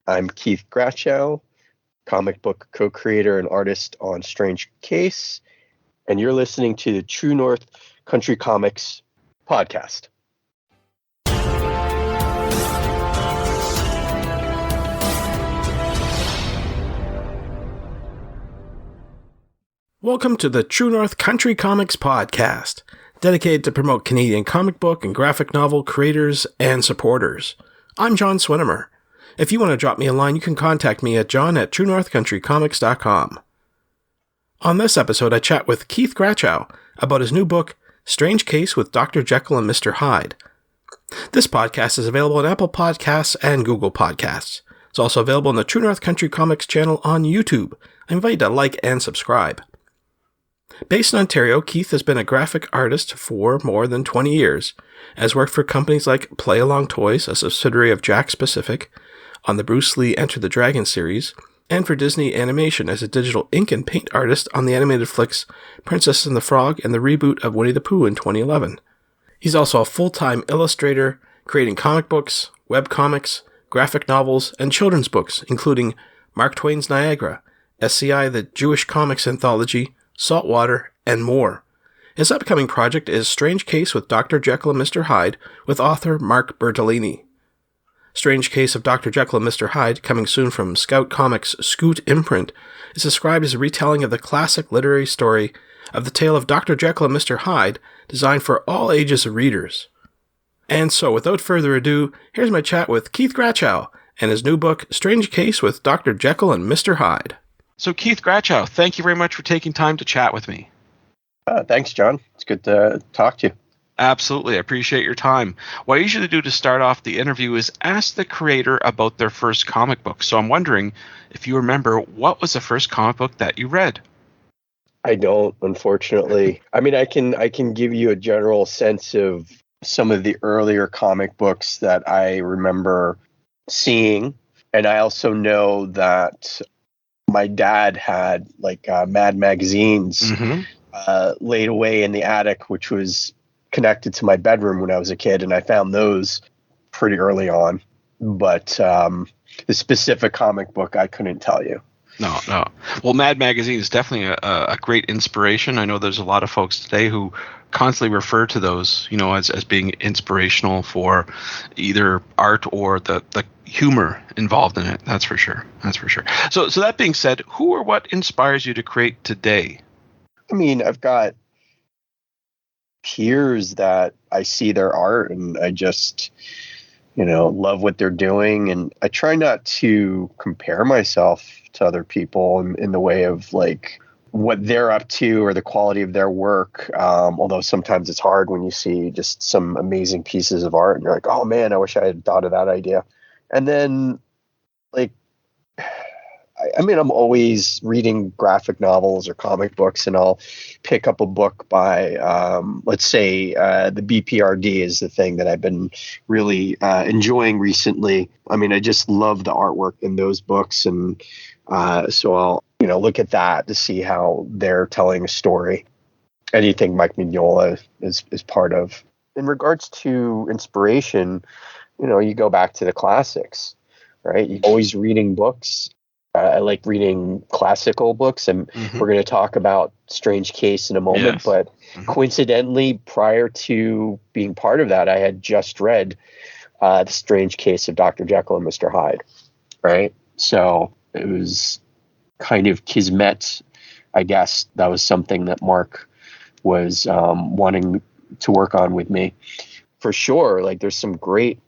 I'm Keith Grachow, comic book co-creator and artist on Strange Case, and you're listening to the True North Country Comics podcast. Welcome to the True North Country Comics podcast, dedicated to promote Canadian comic book and graphic novel creators and supporters. I'm John Swinimer. If you want to drop me a line, you can contact me at john@truenorthcountrycomics.com. On this episode, I chat with Keith Grachow about his new book, Strange Case with Dr. Jekyll and Mr. Hyde. This podcast is available on Apple Podcasts and Google Podcasts. It's also available on the True North Country Comics channel on YouTube. I invite you to like and subscribe. Based in Ontario, Keith has been a graphic artist for more than 20 years, has worked for companies like Play Along Toys, a subsidiary of Jakks Pacific, on the Bruce Lee Enter the Dragon series, and for Disney Animation as a digital ink and paint artist on the animated flicks Princess and the Frog and the reboot of Winnie the Pooh in 2011. He's also a full-time illustrator, creating comic books, webcomics, graphic novels, and children's books, including Mark Twain's Niagara, SCI the Jewish Comics Anthology, Saltwater, and more. His upcoming project is Strange Case with Dr. Jekyll and Mr. Hyde with author Mark Bertolini. Strange Case of Dr. Jekyll and Mr. Hyde, coming soon from Scout Comics' Scoot imprint, is described as a retelling of the classic literary story of the tale of Dr. Jekyll and Mr. Hyde, designed for all ages of readers. And so, without further ado, here's my chat with Keith Grachow and his new book, Strange Case with Dr. Jekyll and Mr. Hyde. So, Keith Grachow, thank you very much for taking time to chat with me. Thanks, John. It's good to talk to you. Absolutely. I appreciate your time. What I usually do to start off the interview is ask the creator about their first comic book. So I'm wondering if you remember, what was the first comic book that you read? I don't, unfortunately. I mean, I can give you a general sense of some of the earlier comic books that I remember seeing. And I also know that my dad had Mad magazines laid away in the attic, which was connected to my bedroom when I was a kid, and I found those pretty early on. But the specific comic book, I couldn't tell you. No. Well, Mad Magazine is definitely a great inspiration. I know there's a lot of folks today who constantly refer to those, as being inspirational for either art or the humor involved in it. That's for sure. So that being said, who or what inspires you to create today? I mean, I've got peers that I see their art and I just, love what they're doing. And I try not to compare myself to other people in the way of what they're up to or the quality of their work. Although sometimes it's hard when you see just some amazing pieces of art and you're like, oh man, I wish I had thought of that idea. And then I'm always reading graphic novels or comic books, and I'll pick up a book by, let's say, the BPRD is the thing that I've been really enjoying recently. I mean, I just love the artwork in those books, and so I'll, look at that to see how they're telling a story. Anything Mike Mignola is part of. In regards to inspiration, you go back to the classics, right? You're always reading books. I like reading classical books, and we're going to talk about Strange Case in a moment. Yes. But coincidentally, prior to being part of that, I had just read The Strange Case of Dr. Jekyll and Mr. Hyde, right? So it was kind of kismet, I guess. That was something that Mark was wanting to work on with me. For sure, there's some great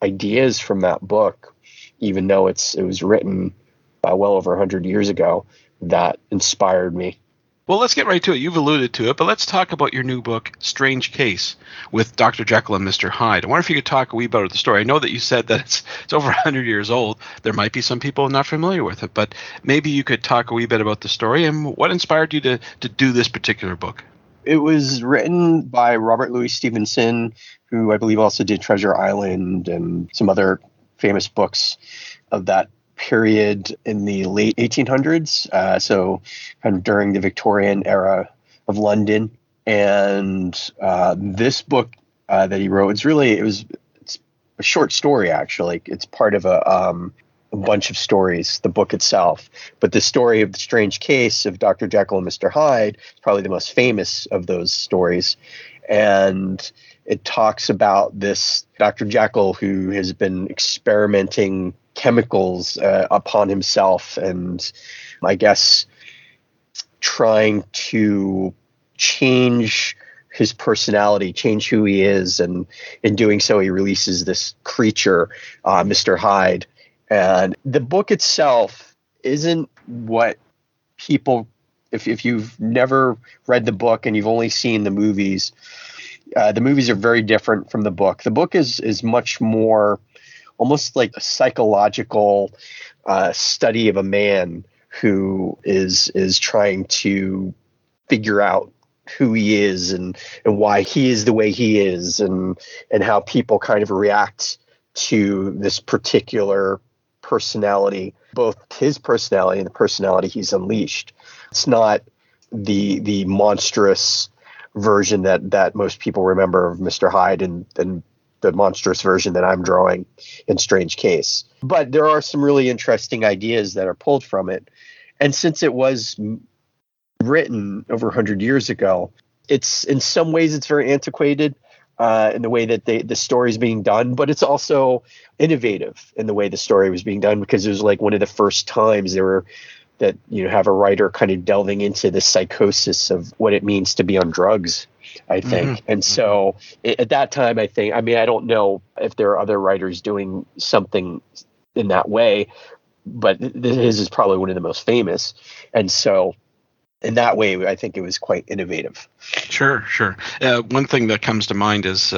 ideas from that book, even though it was written well over 100 years ago, that inspired me. Well, let's get right to it. You've alluded to it, but let's talk about your new book, Strange Case, with Dr. Jekyll and Mr. Hyde. I wonder if you could talk a wee bit about the story. I know that you said that it's over 100 years old. There might be some people not familiar with it, but maybe you could talk a wee bit about the story and what inspired you to do this particular book. It was written by Robert Louis Stevenson, who I believe also did Treasure Island and some other famous books of that period in the late 1800s, so kind of during the Victorian era of London. And this book that he wrote, it's a short story, actually. It's part of a a bunch of stories, the book itself. But the story of the strange case of Dr. Jekyll and Mr. Hyde is probably the most famous of those stories. And it talks about this Dr. Jekyll who has been experimenting chemicals upon himself and I guess trying to change his personality, change who he is. And in doing so, he releases this creature, Mr. Hyde. And the book itself isn't what people, if you've never read the book and you've only seen the movies are very different from the book. The book is much more almost like a psychological study of a man who is trying to figure out who he is and why he is the way he is and how people kind of react to this particular personality, both his personality and the personality he's unleashed. It's not the monstrous version that most people remember of Mr. Hyde and the monstrous version that I'm drawing in Strange Case. But there are some really interesting ideas that are pulled from it. And since it was written over 100 years ago, it's in some ways it's very antiquated in the way that the story is being done, but it's also innovative in the way the story was being done because it was like one of the first times that you have a writer kind of delving into the psychosis of what it means to be on drugs, I think. Mm-hmm. And so at that time, I don't know if there are other writers doing something in that way, but his is probably one of the most famous. And so in that way, I think it was quite innovative. Sure. One thing that comes to mind is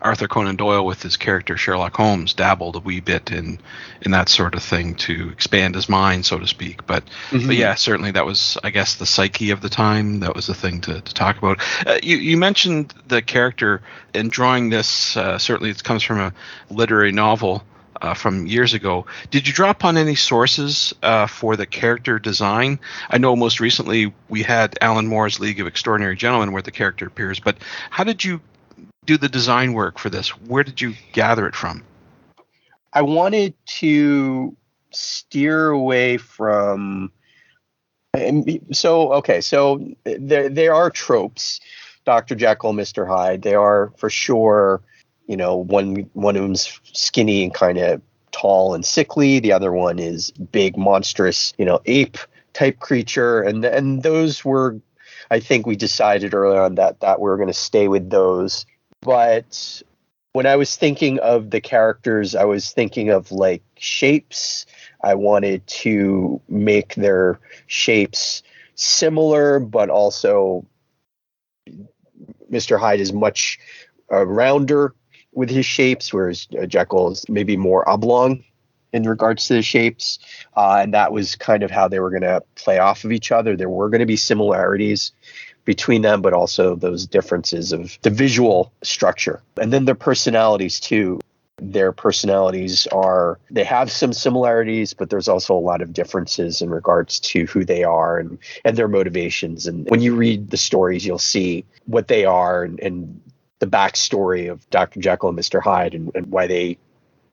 Arthur Conan Doyle with his character Sherlock Holmes dabbled a wee bit in that sort of thing to expand his mind, so to speak. But yeah, certainly that was, I guess, the psyche of the time. That was the thing to talk about. You mentioned the character in drawing this. Certainly it comes from a literary novel from years ago. Did you draw upon any sources for the character design? I know most recently we had Alan Moore's League of Extraordinary Gentlemen where the character appears, but how did you do the design work for this? Where did you gather it from? I wanted to steer away from... So there are tropes. Dr. Jekyll, Mr. Hyde, they are for sure, one of them's skinny and kind of tall and sickly. The other one is big, monstrous, ape type creature. And those were, I think we decided early on that we were going to stay with those. But when I was thinking of the characters, I was thinking of like shapes. I wanted to make their shapes similar, but also Mr. Hyde is much rounder with his shapes, whereas Jekyll is maybe more oblong in regards to the shapes. And that was kind of how they were going to play off of each other. There were going to be similarities between them, but also those differences of the visual structure. And then their personalities too. Their personalities they have some similarities, but there's also a lot of differences in regards to who they are and their motivations. And when you read the stories, you'll see what they are and the backstory of Dr. Jekyll and Mr. Hyde and why they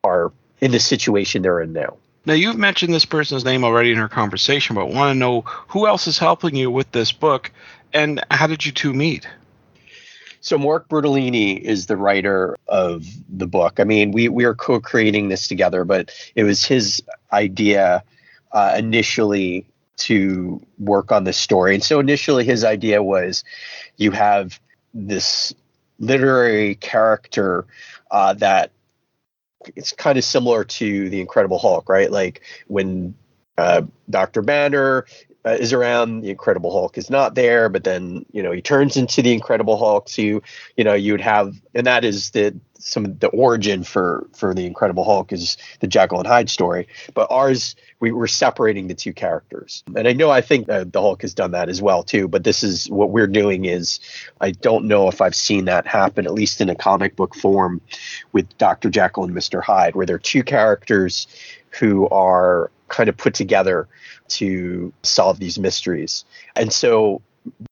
are in the situation they're in now. Now, you've mentioned this person's name already in our conversation, but want to know who else is helping you with this book and how did you two meet? So Mark Bertolini is the writer of the book. I mean, we are co-creating this together, but it was his idea initially to work on this story. And so initially his idea was you have this literary character that it's kind of similar to the Incredible Hulk, right? Like when Dr. Banner is around, the Incredible Hulk is not there, but then, he turns into the Incredible Hulk. So you would have, and that is some of the origin for the Incredible Hulk is the Jekyll and Hyde story. But ours, we're separating the two characters. And I think the Hulk has done that as well too. But this is what we're doing is, I don't know if I've seen that happen, at least in a comic book form with Dr. Jekyll and Mr. Hyde, where they're two characters who are kind of put together to solve these mysteries. And so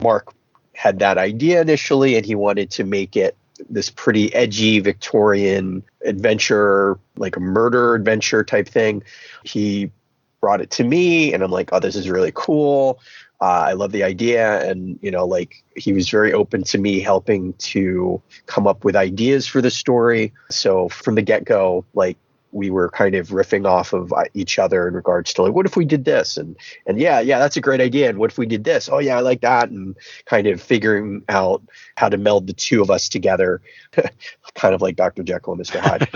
Mark had that idea initially, and he wanted to make it this pretty edgy Victorian adventure, like a murder adventure type thing. He brought it to me, and I'm like, oh, this is really cool. I love the idea. And, like, he was very open to me helping to come up with ideas for the story. So from the get-go, like, we were kind of riffing off of each other in regards to, like, what if we did this? And yeah, that's a great idea. And what if we did this? Oh yeah, I like that. And kind of figuring out how to meld the two of us together, kind of like Dr. Jekyll and Mr. Hyde,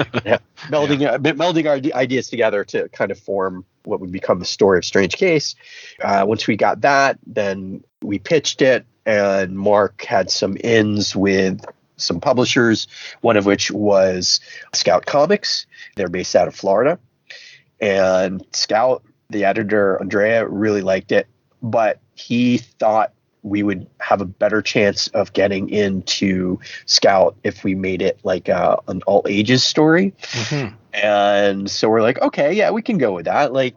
melding our ideas together to kind of form what would become the story of Strange Case. Once we got that, then we pitched it, and Mark had some ins with some publishers, one of which was Scout Comics. They're based out of Florida. And Scout, the editor, Andrea, really liked it, but he thought we would have a better chance of getting into Scout if we made it like an all ages story. Mm-hmm. And so we're like, okay, yeah, we can go with that. Like,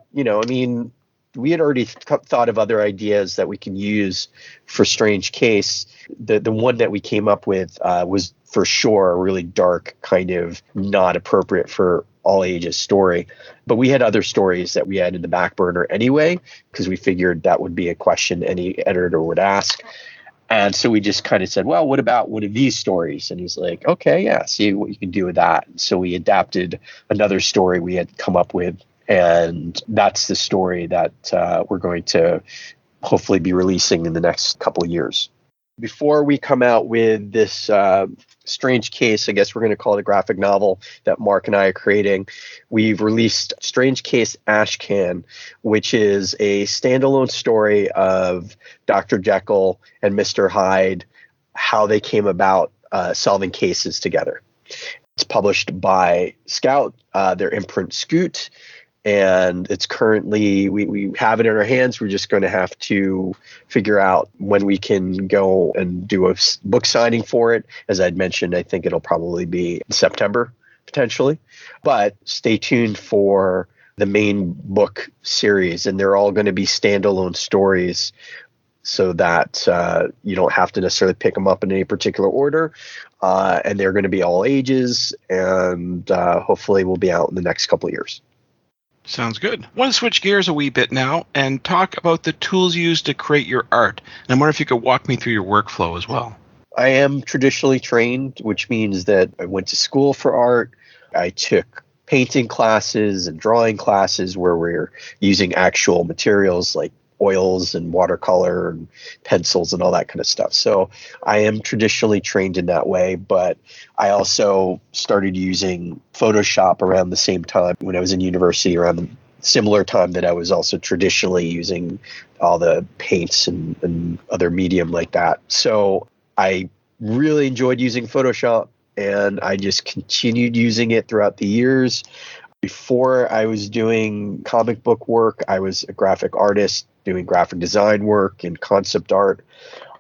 we had already thought of other ideas that we can use for Strange Case. The one that we came up with was for sure a really dark, kind of not appropriate for all ages story. But we had other stories that we had in the back burner anyway, because we figured that would be a question any editor would ask. And so we just kind of said, well, what about one of these stories? And he's like, okay, yeah, see what you can do with that. So we adapted another story we had come up with. And that's the story that we're going to hopefully be releasing in the next couple of years. Before we come out with this Strange Case, I guess we're going to call it a graphic novel that Mark and I are creating, we've released Strange Case Ashcan, which is a standalone story of Dr. Jekyll and Mr. Hyde, how they came about solving cases together. It's published by Scout, their imprint Scoot. And it's currently, we have it in our hands. We're just going to have to figure out when we can go and do a book signing for it. As I'd mentioned, I think it'll probably be in September, potentially. But stay tuned for the main book series. And they're all going to be standalone stories so that you don't have to necessarily pick them up in any particular order. And they're going to be all ages. And hopefully will be out in the next couple of years. Sounds good. I want to switch gears a wee bit now and talk about the tools used to create your art. And I wonder if you could walk me through your workflow as well. I am traditionally trained, which means that I went to school for art. I took painting classes and drawing classes where we're using actual materials like oils and watercolor and pencils and all that kind of stuff. So I am traditionally trained in that way, but I also started using Photoshop around the same time when I was in university, around the similar time that I was also traditionally using all the paints and other medium like that. So I really enjoyed using Photoshop, and I just continued using it throughout the years. Before I was doing comic book work, I was a graphic artist doing graphic design work and concept art.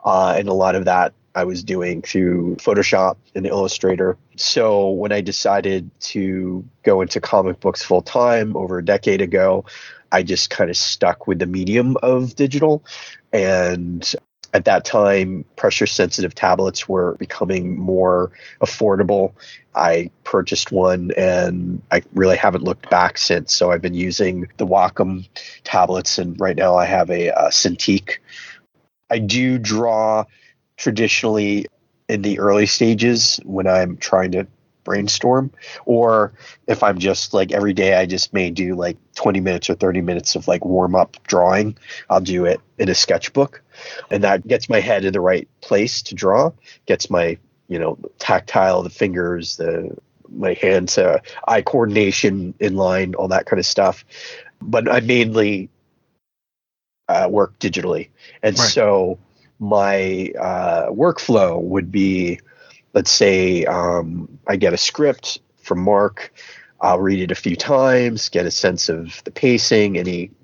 And a lot of that I was doing through Photoshop and Illustrator. So when I decided to go into comic books full time over a decade ago, I just kind of stuck with the medium of digital. And at that time, pressure-sensitive tablets were becoming more affordable. I purchased one, and I really haven't looked back since. So I've been using the Wacom tablets, and right now I have a Cintiq. I do draw traditionally in the early stages when I'm trying to brainstorm, or if I'm just like every day I just may do like 20 minutes or 30 minutes of like warm up drawing. I'll do it in a sketchbook, and that gets my head in the right place to draw, gets my tactile, the fingers, my hands, eye coordination in line, all that kind of stuff. But I mainly work digitally, and right. So my workflow would be, let's say I get a script from Mark. I'll read it a few times, get a sense of the pacing,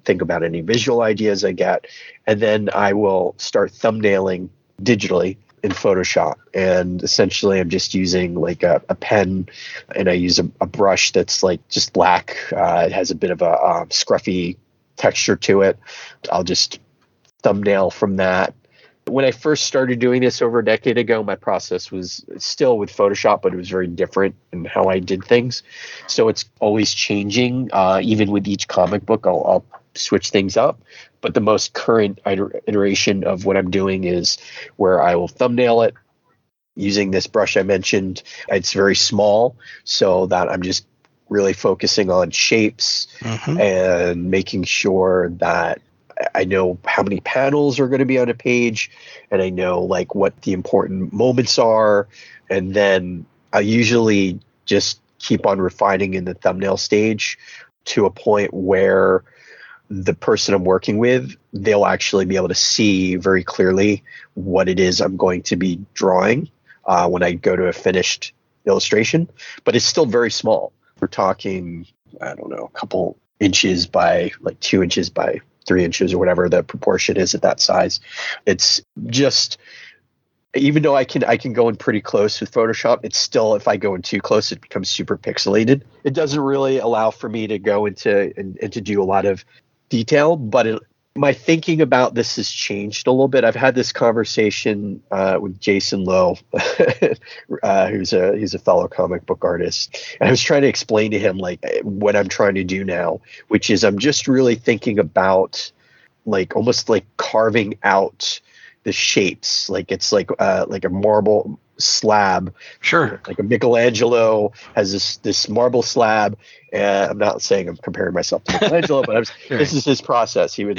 think about any visual ideas I get, and then I will start thumbnailing digitally in Photoshop. And essentially I'm just using like a pen, and I use a brush that's like just black. It has a bit of a scruffy texture to it. I'll just thumbnail from that, When I first started doing this over a decade ago, my process was still with Photoshop, but it was very different in how I did things. So it's always changing. Even with each comic book, I'll switch things up. But the most current iteration of what I'm doing is where I will thumbnail it using this brush I mentioned. It's very small, so that I'm just really focusing on shapes and making sure that I know how many panels are going to be on a page, and I know like what the important moments are. And then I usually just keep on refining in the thumbnail stage to a point where the person I'm working with, they'll actually be able to see very clearly what it is I'm going to be drawing when I go to a finished illustration. But it's still very small. We're talking, I don't know, a couple inches by like 2 inches by 3 inches or whatever the proportion is at that size. It's just, even though I can go in pretty close with Photoshop, it's still, if I go in too close, it becomes super pixelated. It doesn't really allow for me to go into and to do a lot of detail, but my thinking about this has changed a little bit. I've had this conversation with Jason Lowe, he's a fellow comic book artist. And I was trying to explain to him like what I'm trying to do now, which is I'm just really thinking about like almost like carving out the shapes. Like it's like a marble slab. Sure. Like a Michelangelo has this marble slab. And I'm not saying I'm comparing myself to Michelangelo, but this is his process. He would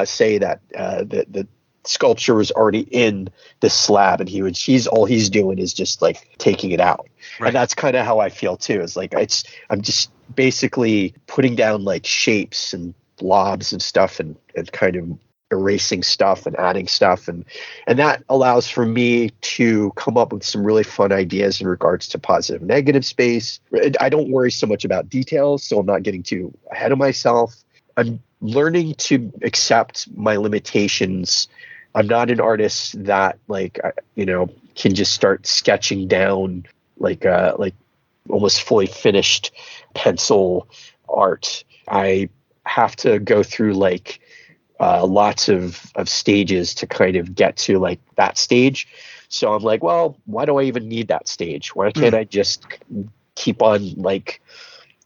say that the sculpture was already in the slab, and all he's doing is just like taking it out. Right. And that's kind of how I feel too. It's like I'm just basically putting down like shapes and blobs and stuff, and kind of erasing stuff and adding stuff, and that allows for me to come up with some really fun ideas in regards to positive and negative space. I don't worry so much about details, so I'm not getting too ahead of myself. I'm learning to accept my limitations. I'm not an artist that can just start sketching down like almost fully finished pencil art. I have to go through like lots of stages to kind of get to like that stage. So I'm like, well, why do I even need that stage? Why can't I just keep on like,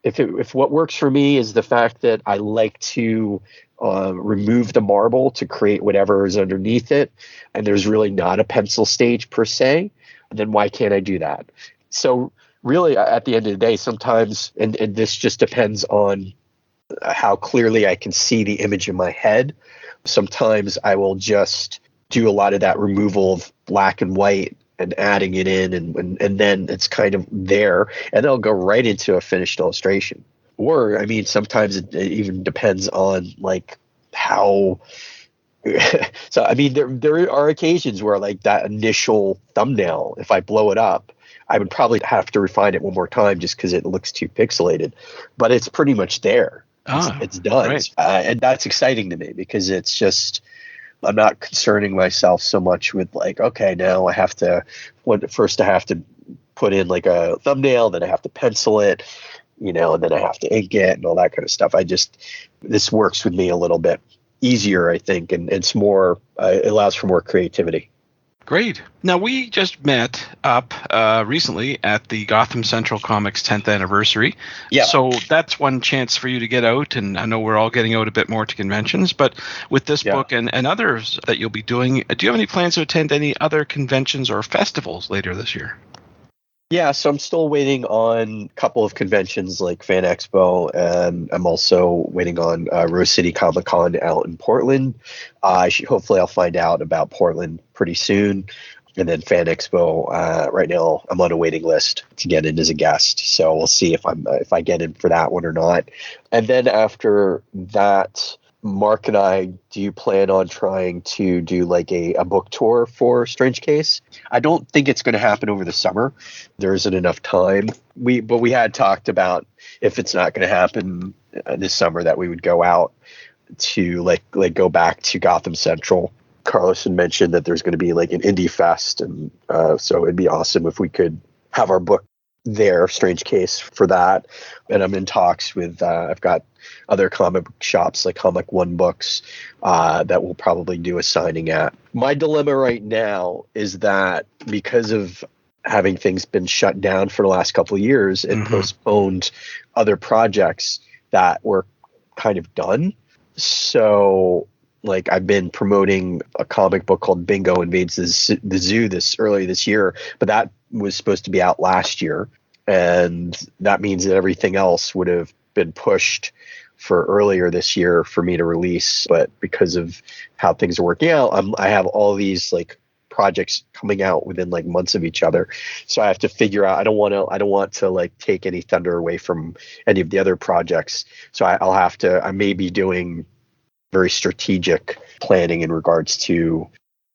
if what works for me is the fact that I like to remove the marble to create whatever is underneath it, and there's really not a pencil stage per se, then why can't I do that? So really at the end of the day, sometimes, and this just depends on how clearly I can see the image in my head. Sometimes I will just do a lot of that removal of black and white and adding it in, and then it's kind of there, and it'll go right into a finished illustration. Or, I mean, sometimes it even depends on like how. So, I mean, there are occasions where like that initial thumbnail, if I blow it up, I would probably have to refine it one more time just because it looks too pixelated, but it's pretty much there. It's done. Right. And that's exciting to me because it's just, I'm not concerning myself so much with like, okay, now I have to put in like a thumbnail, then I have to pencil it, and then I have to ink it and all that kind of stuff. This works with me a little bit easier, I think, and it's more, it allows for more creativity. Great. Now, we just met up recently at the Gotham Central Comics 10th anniversary. Yeah. So that's one chance for you to get out, and I know we're all getting out a bit more to conventions, but with this book and others that you'll be doing, do you have any plans to attend any other conventions or festivals later this year? Yeah, so I'm still waiting on a couple of conventions like Fan Expo, and I'm also waiting on Rose City Comic Con out in Portland. Hopefully I'll find out about Portland pretty soon. And then Fan Expo, right now I'm on a waiting list to get in as a guest. So we'll see if I get in for that one or not. And then after that, Mark and I do plan on trying to do like a book tour for Strange Case. I don't think it's going to happen over the summer. There isn't enough time. But we had talked about if it's not going to happen this summer that we would go out to like go back to Gotham Central. Carlos had mentioned that there's going to be like an indie fest, and so it'd be awesome if we could have our book there, Strange Case for that. And I'm in talks with, I've got other comic book shops like Comic One Books that will probably do a signing at. My dilemma right now is that because of having things been shut down for the last couple of years, it postponed other projects that were kind of done. So like I've been promoting a comic book called Bingo Invades the Zoo early this year, but that was supposed to be out last year. And that means that everything else would have been pushed for earlier this year for me to release. But because of how things are working out, I have all these like projects coming out within like months of each other. So I have to figure out, I don't want to like take any thunder away from any of the other projects. So I may be doing very strategic planning in regards to,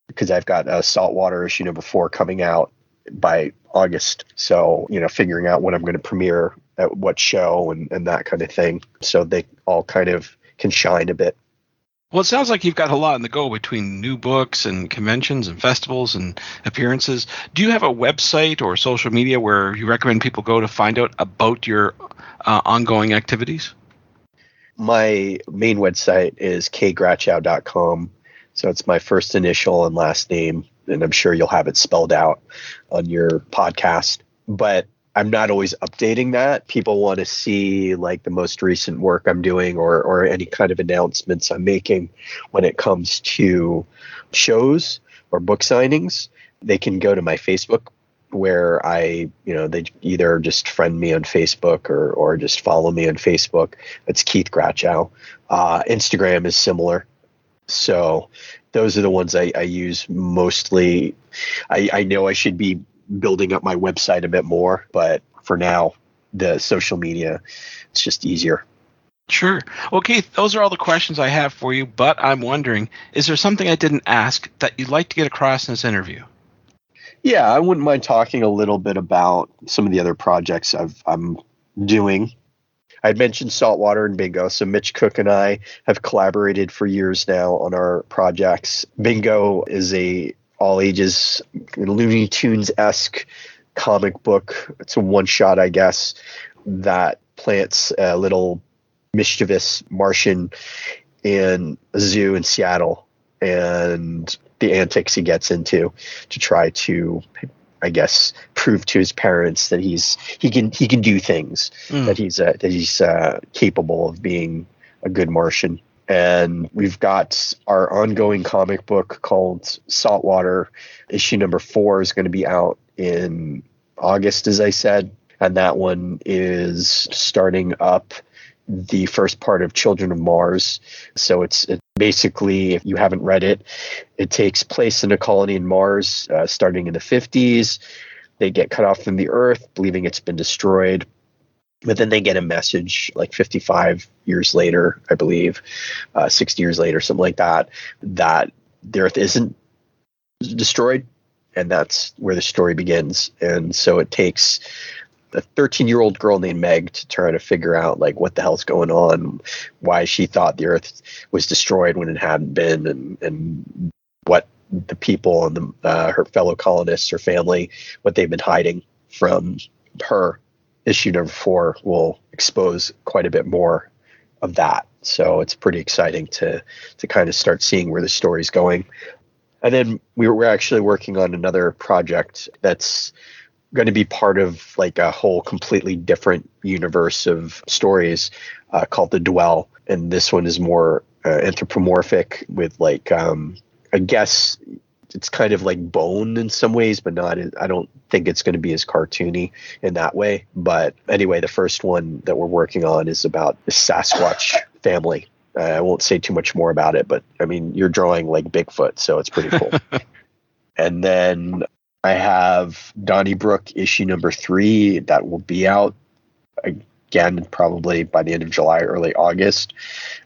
because I've got a Saltwater issue number 4 coming out by August. So, figuring out when I'm going to premiere at what show and that kind of thing. So they all kind of can shine a bit. Well, it sounds like you've got a lot on the go between new books and conventions and festivals and appearances. Do you have a website or social media where you recommend people go to find out about your ongoing activities? My main website is kgrachow.com. So it's my first initial and last name, and I'm sure you'll have it spelled out on your podcast. But I'm not always updating that. People want to see like the most recent work I'm doing or any kind of announcements I'm making when it comes to shows or book signings. They can go to my Facebook where they either just friend me on Facebook or just follow me on Facebook. It's Keith Grachow. Instagram is similar. So those are the ones I use mostly. I know I should be building up my website a bit more, but for now, the social media, it's just easier. Sure. Well, Keith, those are all the questions I have for you, but I'm wondering, is there something I didn't ask that you'd like to get across in this interview? Yeah, I wouldn't mind talking a little bit about some of the other projects I'm doing. I'd mentioned Saltwater and Bingo. So Mitch Cook and I have collaborated for years now on our projects. Bingo is a all ages Looney Tunes-esque comic book. It's a one-shot, I guess, that plants a little mischievous Martian in a zoo in Seattle and the antics he gets into to try to, I guess, prove to his parents that he can do things, that he's capable of being a good Martian. And we've got our ongoing comic book called Saltwater. Issue number 4 is going to be out in August, as I said. And that one is starting up the first part of Children of Mars. So it's basically, if you haven't read it, it takes place in a colony in Mars starting in the 50s. They get cut off from the Earth, believing it's been destroyed. But then they get a message like 55 years later, I believe, 60 years later, something like that, that the Earth isn't destroyed. And that's where the story begins. And so it takes a 13-year-old girl named Meg to try to figure out like what the hell's going on, why she thought the Earth was destroyed when it hadn't been, and what the people and her fellow colonists, her family, what they've been hiding from her. Issue number 4 will expose quite a bit more of that. So it's pretty exciting to kind of start seeing where the story's going. And then we're actually working on another project that's going to be part of like a whole completely different universe of stories called The Dwell. And this one is more anthropomorphic with like, I guess it's kind of like Bone in some ways, but not. I don't think it's going to be as cartoony in that way. But anyway, the first one that we're working on is about the Sasquatch family. I won't say too much more about it, but I mean, you're drawing like Bigfoot, so it's pretty cool. And then I have Donnybrook issue number 3 that will be out again probably by the end of July, early August.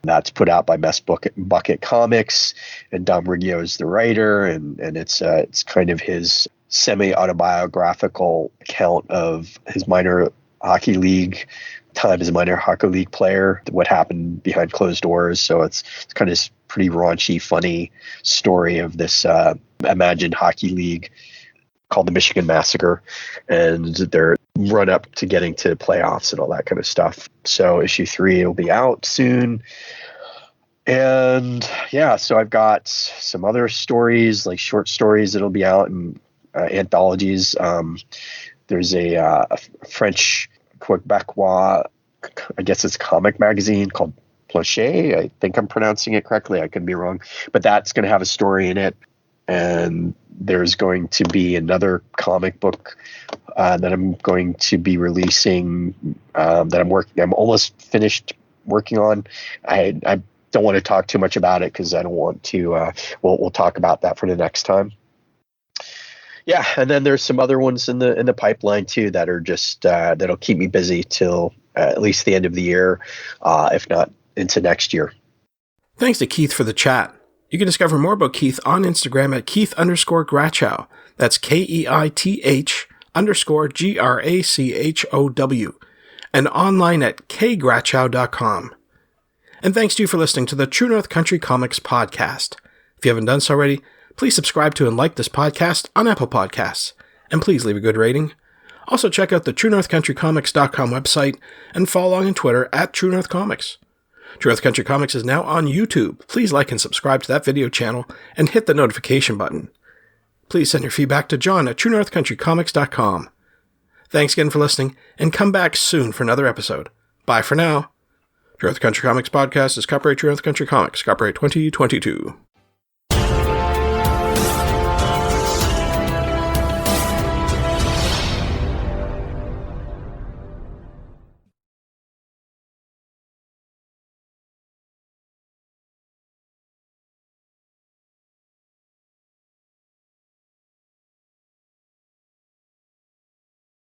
That's put out by Mess Bucket Comics, and Dom Riggio is the writer, and it's kind of his semi-autobiographical account of his minor hockey league time as a minor hockey league player, what happened behind closed doors. So it's kind of this pretty raunchy, funny story of this imagined hockey league called the Michigan Massacre, and they're run up to getting to playoffs and all that kind of stuff. So issue 3 will be out soon. And yeah, so I've got some other stories, like short stories that'll be out in anthologies. There's a French Quebecois, I guess it's comic magazine called Plancher. I think I'm pronouncing it correctly. I could be wrong, but that's going to have a story in it. And there's going to be another comic book that I'm going to be releasing that I'm almost finished working on. I don't want to talk too much about it because I don't want to. We'll talk about that for the next time. Yeah, and then there's some other ones in the pipeline too that are just that'll keep me busy till at least the end of the year, if not into next year. Thanks to Keith for the chat. You can discover more about Keith on Instagram at Keith_Grachow. That's KEITH_GRACHOW. And online at kgrachow.com. And thanks to you for listening to the True North Country Comics podcast. If you haven't done so already, please subscribe to and like this podcast on Apple Podcasts. And please leave a good rating. Also check out the TrueNorthCountryComics.com website and follow along on Twitter at True North Comics. True North Country Comics is now on YouTube. Please like and subscribe to that video channel and hit the notification button. Please send your feedback to John at TrueNorthCountryComics.com. Thanks again for listening, and come back soon for another episode. Bye for now. True North Country Comics Podcast is copyright True North Country Comics, copyright 2022.